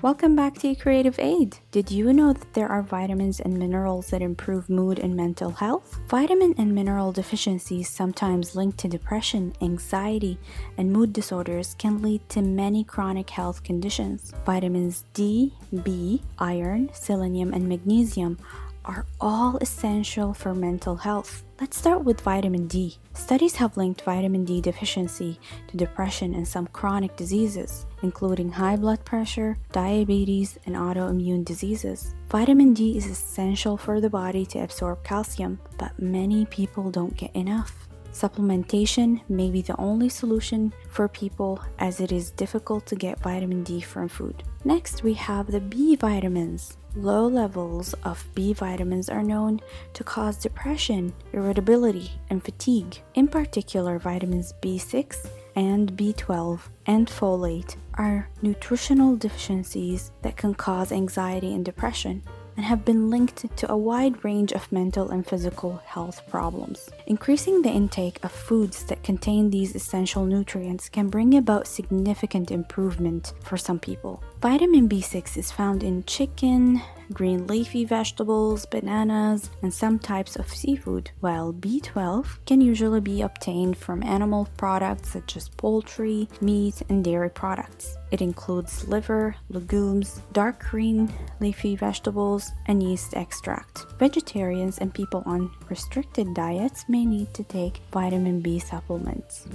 Welcome back to eCreativeAid. Did you know that there are vitamins and minerals that improve mood and mental health? Vitamin and mineral deficiencies, sometimes linked to depression, anxiety, and mood disorders, can lead to many chronic health conditions. Vitamins D, B, iron, selenium, and magnesium are all essential for mental health. Let's start with vitamin D. Studies have linked vitamin D deficiency to depression and some chronic diseases, including high blood pressure, diabetes, and autoimmune diseases. Vitamin D is essential for the body to absorb calcium, but many people don't get enough. Supplementation may be the only solution for people, as it is difficult to get vitamin D from food. Next, we have the B vitamins. Low levels of B vitamins are known to cause depression, irritability, and fatigue. In particular, vitamins B6 and B12 and folate are nutritional deficiencies that can cause anxiety and depression, and have been linked to a wide range of mental and physical health problems. Increasing the intake of foods that contain these essential nutrients can bring about significant improvement for some people. Vitamin B6 is found in chicken, green leafy vegetables, bananas, and some types of seafood, while B12 can usually be obtained from animal products such as poultry, meat, and dairy products. It includes liver, legumes, dark green leafy vegetables, and yeast extract. Vegetarians and people on restricted diets may need to take vitamin B supplements.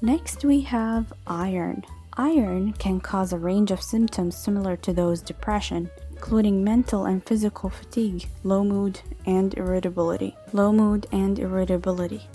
Next, we have iron. Iron can cause a range of symptoms similar to those depression, including mental and physical fatigue, low mood, and irritability.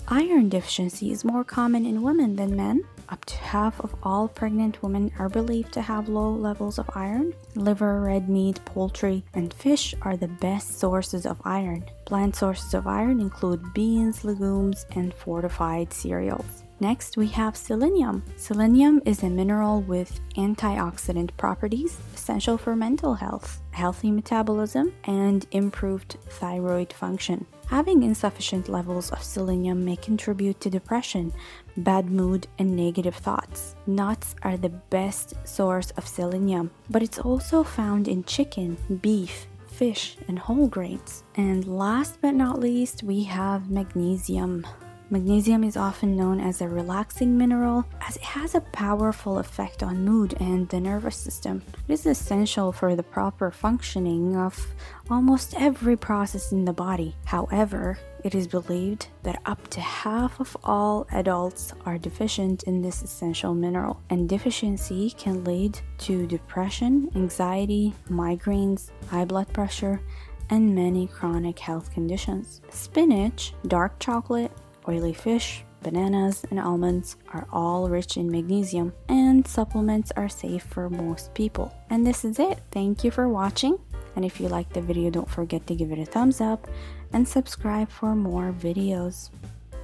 Iron deficiency is more common in women than men. Up to half of all pregnant women are believed to have low levels of iron. Liver, red meat, poultry, and fish are the best sources of iron. Plant sources of iron include beans, legumes, and fortified cereals. Next, we have selenium. Selenium is a mineral with antioxidant properties essential for mental health, healthy metabolism, and improved thyroid function. Having insufficient levels of selenium may contribute to depression, bad mood, and negative thoughts. Nuts are the best source of selenium, but it's also found in chicken, beef, fish, and whole grains. And last but not least, we have magnesium. Magnesium is often known as a relaxing mineral, as it has a powerful effect on mood and the nervous system. It is essential for the proper functioning of almost every process in the body. However, it is believed that up to half of all adults are deficient in this essential mineral, and deficiency can lead to depression, anxiety, migraines, high blood pressure, and many chronic health conditions. Spinach, dark chocolate, oily fish, bananas, and almonds are all rich in magnesium, and supplements are safe for most people. And this is it. Thank you for watching. And if you liked the video, don't forget to give it a thumbs up and subscribe for more videos.